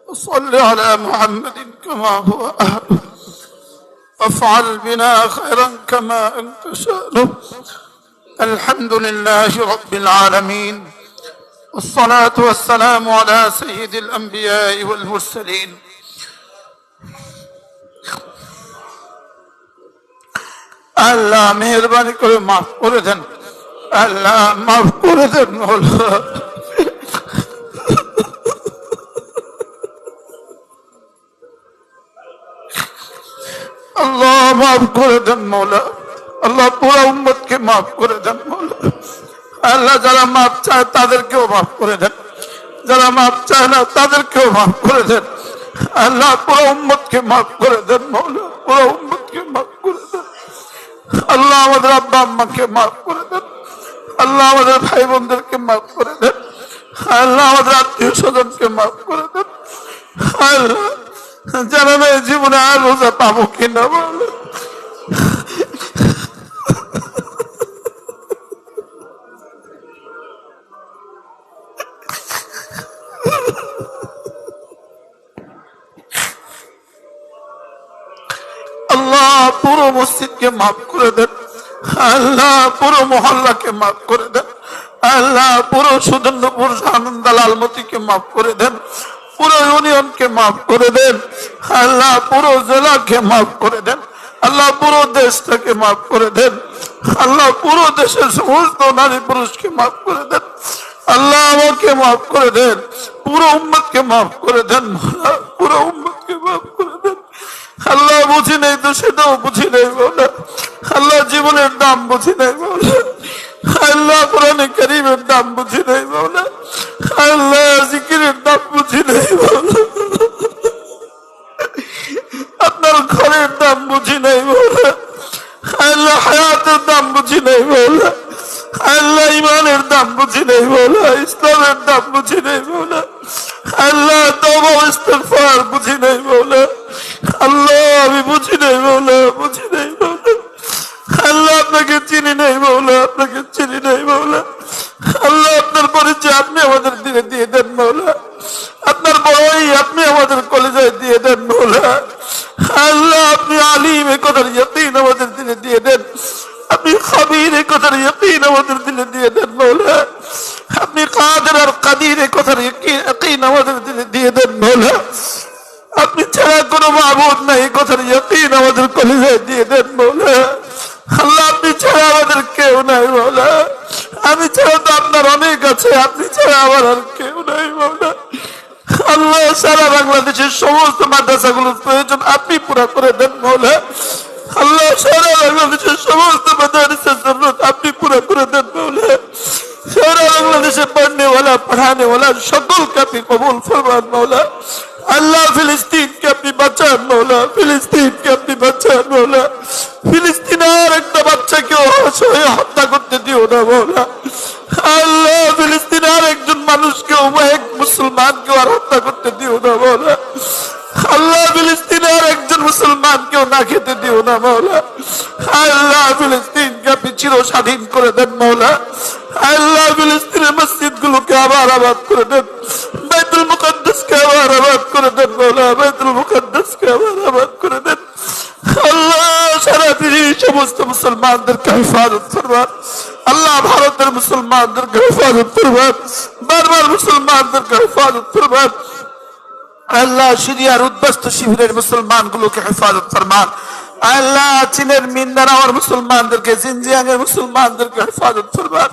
وصل على محمد كما هو أهله وافعل بنا خيرا كما أنت شأنه. الحمد لله رب العالمين والصلاة والسلام على سيد الأنبياء والمرسلين. আল্লাহ মেহেরবানি করে মাফ করে দেন, আল্লাহ মাফ করে দেন মৌলা। আল্লাহ মাফ করে দেন মৌলা, আল্লাহ পুরো উম্মতকে মাফ করে দেন মৌলা। আল্লাহ যারা মাফ চায় তাদেরকেও মাফ করে দেন, যারা মাফ চায় না তাদেরকেও মাফ করে দেন। আল্লাহ পুরো উম্মতকে মাফ করে দেন মৌলা, পুরো উম্মতকে মাফ করে দেন। আল্লাহ আমাদের আব্বা আম্মাকে মাফ করে দেন, আল্লাহ আমাদের ভাই বোনদেরকে মাফ করে দেন, আল্লাহ আমাদের আত্মীয় স্বজনকে মাফ করে দেন। আল্লাহ জানা নেই জীবনে আর রোজা পাবো কিনা বলো। আল্লাহ পুরো মসজিদকে মাফ করে দেন, আল্লাহ পুরো মহল্লাকে মাফ করে দেন, আল্লাহ পুরো সুদর্ণপুর আনন্দাল আলমতিকে মাফ করে দেন, পুরো ইউনিয়নকে মাফ করে দেন, আল্লাহ পুরো জেলাকে মাফ করে দেন, আল্লাহ পুরো দেশটাকে মাফ করে দেন, আল্লাহ পুরো দেশের সমস্ত নারী পুরুষকে মাফ করে দেন, আল্লাহ আমাকে মাফ করে দেন, পুরো উম্মতকে মাফ করে দেন, পুরো উম্মতকে মাফ করে দেন। আল্লাহ বুঝি নেই তো সেটাও বুঝি নেই বলে, আল্লাহ জীবনের দাম বুঝি নেই বলে, আল্লাহ কোরআনে কারীমের দাম বুঝি নেই বলে, আল্লাহ জিকিরের দাম বুঝি নেই বলে, আপনার ঘরের দাম বুঝি নেই বলে, আল্লাহ হায়াতের দাম বুঝি নেই বলে, আল্লাহ ইমানের দাম বুঝি নেই বলে, ইসলামের দাম বুঝি নেই বলে, আল্লাহ তওবা ইস্তিগফার বুঝি নেই বলে, আল্লাহ আমি বুঝি নেই বলে, বুঝি নেই বলে, আল্লাহ আপনাকে চিনি নেই বলে, আপনাকে চিনি নেই বলে, আল্লাহ আপনার পরিচয় আপনি আমাদের দিকে দিয়ে দেন মৌলা, আপনার বড়ই আপনি আমাদের কলেজায় দিয়ে দেন মৌলা, আল্লাহ আপনি আলিম এ কথার ইয়াকিন আমাদের দিলে দিয়ে দেন, আপনি খবীর এ কথার ইয়াকিন আমাদের দিলে দিয়ে দেন মৌলা, আপনি কাদের আর কাদির এ কথার ইয়াকিন আমাদের দিলে দিয়ে দেন মৌলা, আপনি ছাড়া কোনো মাবুদ নাই এ কথার ইয়াকিন আমাদের কলেজায় দিয়ে দেন মৌলা। আল্লাহ আপনি ছাড়া আমাদের কেউ নাই মৌলা, আমি ছাড়া তো আপনার অনেক আছে, আপনি ছাড়া আমার আর কেউ নাই মৌলা। আল্লাহ সারা বাংলাদেশের সমস্ত মাদ্রাসাগুলোর প্রয়োজন আপনি পুরা করে দেন মৌলা, আল্লাহ সারা বাংলাদেশের সমস্ত মাদ্রাসার জরুরত আপনি পুরা করে দেন মৌলা, সারা বাংলাদেশে পড়নেওয়ালা পড়ানেওয়ালা সকলকে আপনি কবুল ফরমান মৌলা। আল্লাহ ফিলিস্তিনকে আপনি বাঁচান মৌলা, ফিলিস্তিনকে আপনি বাঁচান মৌলা, ফিলিস্তিনের একটা বাচ্চাকে হত্যা করতে দিও না মৌলা, আল্লাহ ফিলিস্তিনের একজন মানুষকে এক মুসলমানকে আর হত্যা করতে দিও না মৌলা, আল্লাহ ফিলিস্তিনের একজন মুসলমানকেও না খেতে দিও না মৌলা, আল্লাহ ফিলিস্তিনকে আপনি চির স্বাধীন করে দেন মৌলা, আল্লাহ ফিলিস্তিনের মসজিদ গুলোকে আবার আবাদ করে দেন, বাইতুল মুকাদ্দাসকে আবার আবাদ করে দেন মৌলা, বাইতুল মুকাদ্দাসকে আবার আবাদ করে দেন। আল্লাহ সারা পৃথিবীর সমস্ত মুসলমানদেরকে হেফাজত ফরমান, আল্লাহ ভারতের মুসলমানদেরকে হেফাজত ফরমান, বারবার মুসলমানদেরকে হেফাজত ফরমান, আল্লাহ সিরিয়ার উদ্বাস্ত শিবিরের মুসলমান গুলোকে হেফাজত ফরমান, আল্লাহ চীনের মিন্দানাওয়ার মুসলমানদেরকে, জিনজিয়াং এর মুসলমানদেরকে হেফাজত ফরমান,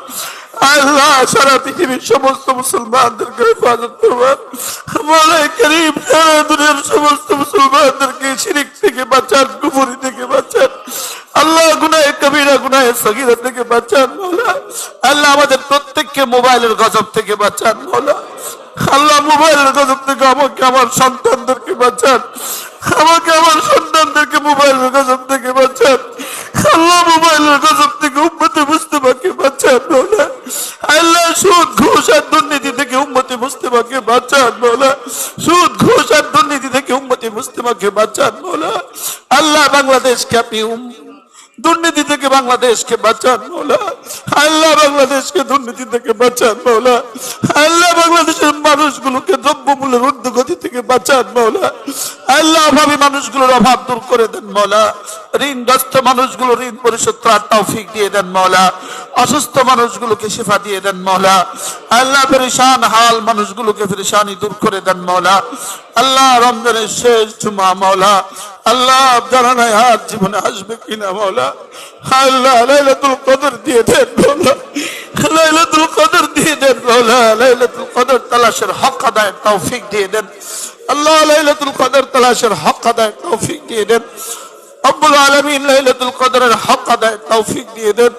আল্লাহ সারা পৃথিবীর সমস্ত মুসলমানদেরকে হেফাজত ফরমান, মওলাই করিম সারা দুনিয়ার সমস্ত মুসলমানদেরকে শিরক থেকে বাঁচান, কুফরি থেকে বাঁচান, আল্লাহ গুনাহে কবিরা গুনাহে সগীরা থেকে বাঁচান মওলা, আল্লাহ আমাদের প্রত্যেককে মোবাইলের গজব থেকে বাঁচান মওলা, আল্লাহ মোবাইলের গজব থেকে আমাকে আমার সন্তানদেরকে বাঁচান, আমাকে আমার সন্তানদেরকে মোবাইলের গজব থেকে বাঁচান, আল্লাহ মোবাইলের গজব থেকে উম্মতে মুস্তাফাকে বাঁচান মওলা, আল্লাহ সুদ ঘুষ আর দুর্নীতি থেকে উম্মতে মুস্তাফাকে বাঁচান মওলা, সুদ ঘুষ আর দুর্নীতি থেকে উম্মতে মুস্তাফাকে বাঁচান মওলা, আল্লাহ বাংলাদেশকে আপনি দুর্নীতি থেকে বাংলাদেশকে বাঁচান মওলা, আল্লাহ বাংলাদেশকে দুর্নীতি থেকে বাঁচান মওলা, আল্লাহ বাংলাদেশের মানুষগুলোকে দ্রব্যমূল্যের ঊর্ধ্বগতি থেকে বাঁচান মওলা। আল্লাহ অভাবী মানুষগুলোর অভাব দূর করে দেন মওলা। ঋণগ্রস্ত মানুষগুলো ঋণ পরিশোধ করার তৌফিক দিয়ে দেন মওলা। অসুস্থ মানুষগুলোকে শিফা দিয়ে দেন মওলা। আল্লাহ পেরেশান হাল মানুষগুলোকে পেরেশানি দূর করে দেন মওলা। আল্লাহ রমজানের শেষ জুমা মওলা, আল্লাহ জানা নাই আর জীবনে আসবে কিনা মওলা। আল্লাহ লাইলাতুল কদর দিয়ে দেন মওলা, লাইলাতুল কদর দিয়ে দেন মওলা। লাইলাতুল কদর তালাশের হক আদায়ের তৌফিক দিয়ে দেন আল্লাহ। লাইলাতুল কদর তালাশের হক আদায়ের তৌফিক দিয়ে দেন রব্বুল আলামিন। লাইলাতুল কদরের হক আদায়ের তৌফিক দিয়ে দেন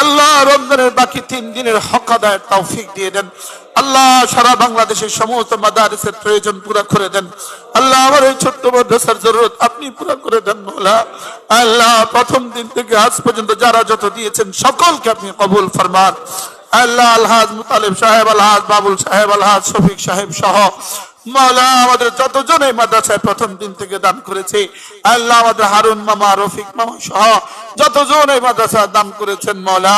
আল্লাহ। রমজানের বাকি 3 দিনের হক আদায়ের তৌফিক দিয়ে দেন আল্লাহ। সারা বাংলাদেশের সমস্ত মাদারিসের প্রয়োজন পুরা করে দেন আল্লাহ। আমার এই ছোট্ট মাদ্রাসার জরুরত আপনি পুরা করে দেন মওলা। আল্লাহ প্রথম দিন থেকে আজ পর্যন্ত যারা যত দিয়েছেন সকলকে আপনি কবুল ফরমান আল্লাহ। আলহাজ মুতালিব সাহেব, আলহাজ বাবুল সাহেব, আলহাজ শফিক সাহেব সহ মওলা আমাদের যতজন এই মাদ্রাসায় প্রথম দিন থেকে দান করেছে আল্লাহ, আমাদের হারুন মামা, রফিক মামা সহ যতজন এই মাদ্রাসায় দান করেছেন মওলা,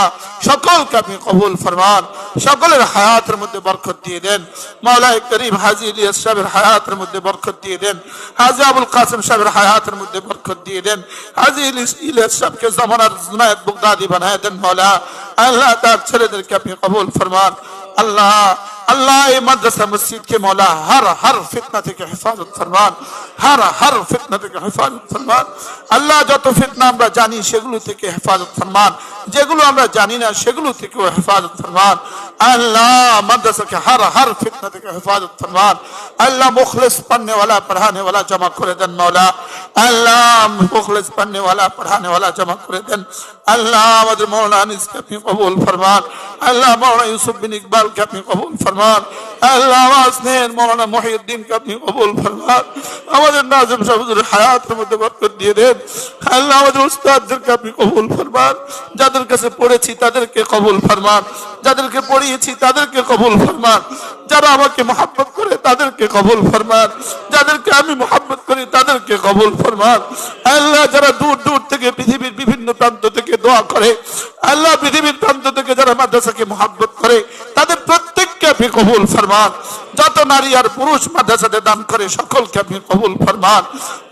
সকলকে আপনি কবুল ফরমান। সকলের হায়াতের মধ্যে বরকত দিয়ে দেন মওলা করিম। হাজী ইলিয়াস সাহেবের হায়াতের মধ্যে বরকত দিয়ে দেন। হাজী আবুল কাসেম সাহেবের হায়াতের মধ্যে বরকত দিয়ে দেন। হাজী ইলিয়াস সাহেবকে জামানার জুনায়েদ বাগদাদি বানায় দেন মওলা। আল্লাহ তার ছেলেদেরকে আপনি কবুল ফরমান আল্লাহ। আল্লাহ এই মাদ্রাসা মসজিদকে মওলা হর ফিতনা থেকে হেফাজত ফরমান, হর ফিতনা থেকে হেফাজত ফরমান আল্লাহ। যত ফিতনা আমরা জানি সেগুলো থেকে হেফাজত ফরমান, যেগুলো আমরা জানি না সেগুলো থেকেও হেফাজত ফরমান আল্লাহ। মাদ্রাসাকে হর ফিতনা থেকে হেফাজত ফরমান আল্লাহ। মুখলিস पढ़ने वाला पढ़ाने वाला जमा করে দেন মওলা আল্লাহ। মুখলিস पढ़ने वाला पढ़ाने वाला जमा করে দেন আল্লাহ। আমাদের মাওলানা আনিসকে আপনি কবুল ফরমান আল্লাহ। মাওলানা ইউসুফ বিন ইকবালকে আপনি কবুল ফরমান আল্লাহ। ওয়াসনের মাওলানা মুহিউদ্দিনকে আপনি কবুল ফরমান। আমাদের নাজিম সাহেবের হায়াতের মধ্যে বরকত দিয়ে দেন আল্লাহ। আমাদের উস্তাদদেরকে আপনি কবুল ফরমান। যাদের কাছে পড়েছি তাদেরকে কবুল ফরমান, যাদেরকে পড়িয়েছি তাদেরকে কবুল ফরমান। যারা আমাকে মহব্বত করে তাদেরকে কবুল ফরমান, যাদেরকে আমি মহব্বত করি তাদেরকে কবুল ফরমান আল্লাহ। যারা দূর দূর থেকে পৃথিবীর বিভিন্ন প্রান্ত থেকে দোয়া করে আল্লাহ, পৃথিবীর প্রান্ত থেকে যারা মাদ্রাসাকে মহব্বত করে তাদের প্রত্যেককে আপনি কবুল ফরমান। যত নারী আর পুরুষ মাদ্রাসাতে দান করে সকলকে আপনি কবুল ফরমান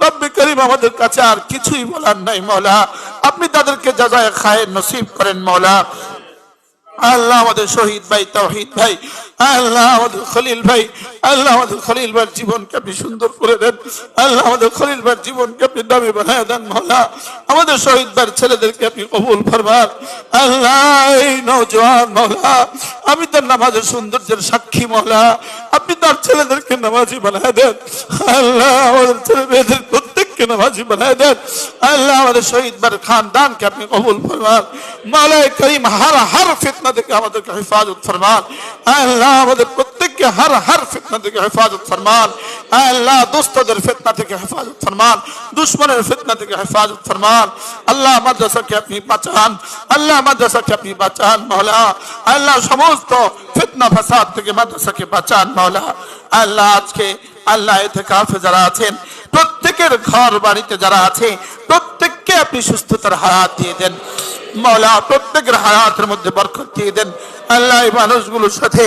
রব্বে করিম। আমাদের কাছে আর কিছুই বলার নাই মওলা, আপনি তাদেরকে জাযায়ে খায়ের নসিব করেন মওলা। আল্লাহ আমাদের শহীদ ভাই, তাওহীদ ভাই, আল্লাহ আমাদের খলিল ভাই, আল্লাহ আমাদের খলিল ভাইয়ের জীবনকে আপনি সুন্দর করে দেন আল্লাহ। আমাদের খলিল ভাইয়ের জীবনকে আপনি দামি বানায় দেন মওলা। আমাদের শহীদ ভাইয়ের ছেলেদেরকে আপনি কবুল ফরমান আল্লাহ। এই নওজোয়ান মওলা, আমি তার নামাজের সৌন্দর্যের সাক্ষী মওলা, আপনি তার ছেলেদেরকে নামাজি বানায় দেন আল্লাহ। আমাদের ছেলে মেয়েদের প্রত্যেককে নামাজি বানায় দেন আল্লাহ। আমাদের শহীদ ভাইয়ের খানদানকে আপনি কবুল ফরমান মাওলা করিম। হর ফিতনা থেকে আমাদেরকে হেফাজত ফরমান আল্লাহ। আমাদের প্রত্যেককে হর ফিতনা থেকে হেফাজত ফরমান আল্লাহ। দুষ্টদের ফিতনা থেকে হেফাজত ফরমান, দুশ্মনের ফিতনা থেকে হেফাজত ফরমান আল্লাহ। মাদ্রাসাকে আপনি বাঁচান আল্লাহ, মাদ্রাসাকে আপনি বাঁচান মাওলা আল্লাহ। সমস্ত ফিতনা ফাসাদ থেকে মাদ্রাসাকে বাঁচান মাওলা আল্লাহ। আজকে আল্লাহ ইতিকাফে যারা আছেন প্রত্যেকের ঘর বাড়িতে যারা আছে প্রত্যেককে আপনি সুস্থতার হায়াত দিয়ে দেন মাওলা। প্রত্যেকের হায়াতের মধ্যে বরকত দিয়ে দেন আল্লাহ। এই মানুষগুলোর সাথে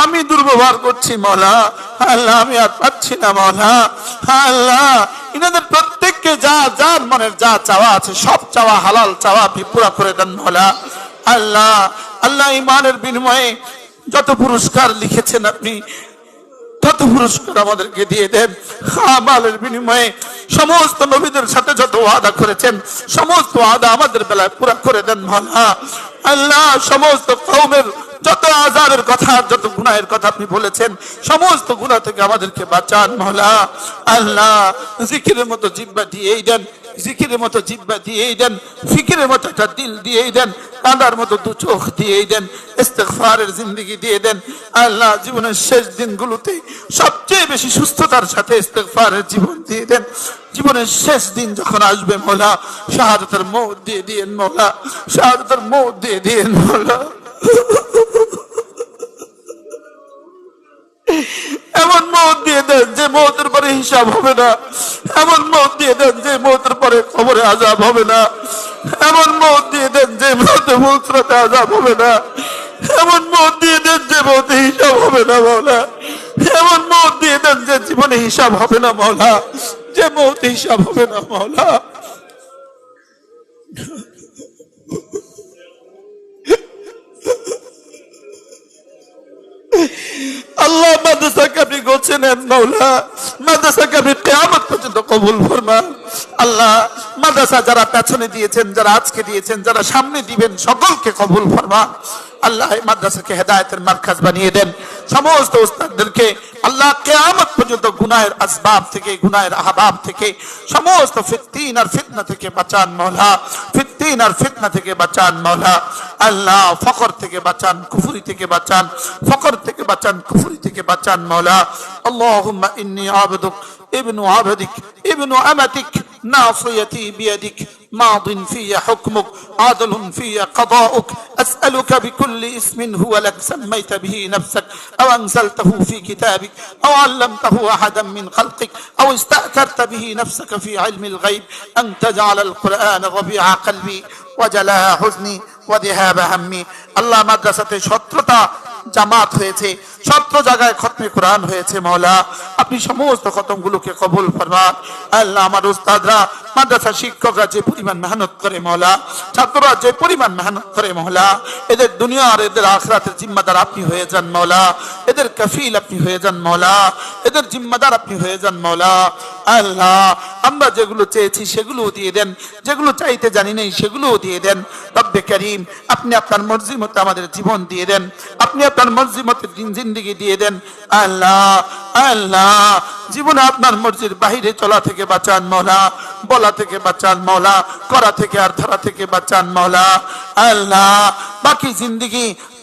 আমি দুর্ব্যবহার করছি মাওলা আল্লাহ, আমি আর পাচ্ছি না মাওলা আল্লাহ। ইনাদের প্রত্যেককে যা যার মনের যা চাওয়া আছে সব চাওয়া হালাল চাওয়া আপনি পুরা করে দেন মাওলা আল্লাহ। আল্লাহ ইমানের বিনিময়ে যত পুরস্কার লিখেছেন আপনি তত পুরস্কার আমাদেরকে দিয়ে দেন। আমালের বিনিময়ে সমস্ত নবীদের সাথে যত ওয়াদা করেছেন সমস্ত ওয়াদা আমাদের বেলায় পুরা করে দেন মাওলা আল্লাহ। সমস্ত কওমের যত আযাবের কথা, যত গুনাহের কথা আপনি বলেছেন সমস্ত গুনাহ থেকে আমাদেরকে বাঁচান মাওলা আল্লাহ। জিকিরের মতো জিহ্বা দিয়েই দেন, জিকিরের মতো জিহ্বা দিয়েই দেন, ফিকিরের মতো একটা দিল দিয়েই দেন, কাঁদার মতো দু চোখ দিয়েই দেন, ইস্তেগফারের জিন্দেগি দিয়ে দেন আল্লাহ। জীবনের শেষ দিনগুলোতে সবচেয়ে বেশি সুস্থতার সাথে ইস্তেগফারের জীবন দিয়ে দেন। জীবনের শেষ দিন যখন আসবে মাওলা শাহাদাতের মওত দিয়ে দিয়েন মাওলা, শাহাদাতের মওত দিয়ে দিয়েন মাওলা। এমন মওত দিয়ে দেন যে মওতের পরে হিসাব হবে না, এমন মওত দিয়ে দেন যে মওতের পরে কবরে আযাব হবে না, এমন মওত দিয়ে দেন যে মওতে ফুলসরাতে আযাব হবে না, এমন মওত দিয়ে দেন যে মওতে হিসাব হবে না মাওলা। এমন মৌত দিয়ে দেন যে জীবনে হিসাব হবে না মওলা, যে মৌত হিসাব হবে না মওলা। আল্লাহ মাদ্রাসাকে আপনি গোছে নেন মওলা, মাদ্রাসাকে আপনি কিয়ামত পর্যন্ত কবুল ফরমান। আল্লাহ মাদ্রাসা যারা পেছনে দিয়েছেন, যারা আজকে দিয়েছেন, যারা সামনে দিবেন, সকলকে কবুল ফরমান। আল্লাহ এই মাদ্রাসাকে হেদায়েতের মারকাজ বানিয়ে দেন। সমস্ত উস্তাদদেরকে আল্লাহ কিয়ামত পর্যন্ত গুনাহের আসবাব থেকে, গুনাহের আহবাব থেকে, সমস্ত ফিতনাহ আর ফিতনা থেকে বাঁচান মওলা, ফিতনাহ আর ফিতনা থেকে বাঁচান মওলা। আল্লাহ ফকর থেকে বাঁচান, কুফরি থেকে বাঁচান, ফকর থেকে বাঁচান, কুফরি থেকে বাঁচান মওলা। আল্লাহুম্মা ইন্নী আবদুক ইবনু আবদিক ইবনু আমাতিক নাসিয়াতি বিয়াদিক ماض في حكمك عادل في قضاؤك أسألك بكل اسم هو لك سميت به نفسك أو أنزلته في كتابك أو علمته أحدا من خلقك أو استأثرت به نفسك في علم الغيب أن تجعل القرآن ربيع قلبي وجلاء حزني وذهاب همي। الله مدرسة شطرتا জামাত হয়েছে, 17 জায়গায় খতমে কোরআন হয়েছে মওলা, আপনি সমস্ত খতমগুলোকে কবুল ফরমান। আল্লাহ আমার উস্তাদরা, মাদ্রাসা শিক্ষকরা যে পরিমাণ মেহনত করে মওলা, ছাত্ররা যে পরিমাণ মেহনত করে মওলা, এদের দুনিয়া আর এদের আখিরাতের জিম্মাদার আপনি হয়ে যান মওলা, এদের কফিল আপনি হয়ে যান মওলা, এদের জিম্মাদার আপনি হয়ে যান মওলা। আল্লাহ আমরা যেগুলো চেয়েছি সেগুলো দিয়ে দেন, যেগুলো চাইতে জানি নাই সেগুলো দিয়ে দেন। রব্বে করিম আপনি আপনার মর্জি মতো আমাদের জীবন দিয়ে দেন, আপনি আপনার মর্জি মতো জিন্দেগি দিয়ে দেন। আল্লাহ আল্লাহ জীবনে আপনার মর্জির বাহিরে চলা থেকে বাঁচান মওলা, বলা থেকে বাঁচান মওলা, করা থেকে আর ধরা থেকে বাঁচান মওলা। আল্লাহ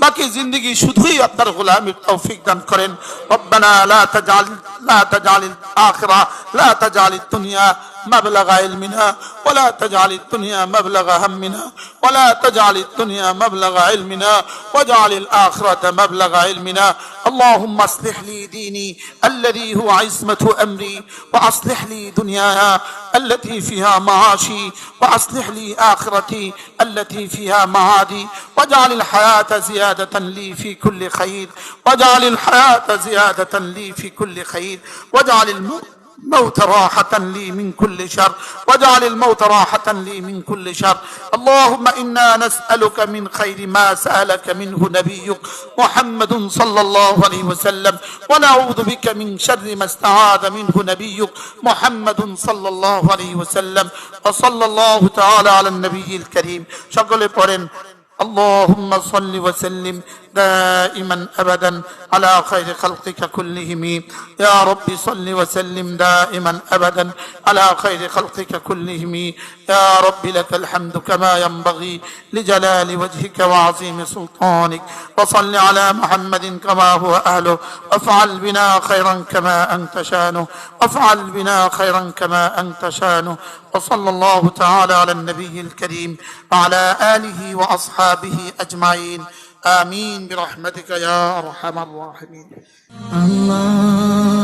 বাকি জিন্দেগি শুধুই আপনার গোলামির তৌফিক দান করেন। রব্বানা লা তাজআলিল আখিরা লা তাজআলিদ দুনিয়া مبلغ علمنا ولا تجعل الدنيا مبلغ همنا ولا تجعل الدنيا مبلغ علمنا واجعل الآخرة مبلغ علمنا. اللهم اصلح لي ديني الذي هو عصمة أمري، وأصلح لي دنياي التي فيها معاشي، وأصلح لي آخرتي التي فيها معادي، واجعل الحياة زيادة لي في كل خير، واجعل الحياة زيادة لي في كل خير، واجعل الموت راحة لي من كل شر، واجعل الموت راحة لي من كل شر. اللهم إنا نسألك من خير ما سألك منه نبيك محمد صلى الله عليه وسلم، ونعوذ بك من شر ما استعاذ منه نبيك محمد صلى الله عليه وسلم. وصلى الله تعالى على النبي الكريم. شكرا لكم. اللهم صل وسلم دائما أبدا على خير خلقك كلهم. يا رب صل وسلم دائما أبدا على خير خلقك كلهم. يا رب لك الحمد كما ينبغي لجلال وجهك وعظيم سلطانك. وصل على محمد كما هو أهله، وافعل بنا خيرا كما أنت شانه، وافعل بنا خيرا كما أنت شانه. وصلى الله تعالى على النبي الكريم وعلى آله وأصحابه أجمعين. آمين برحمتك يا أرحم الراحمين. الله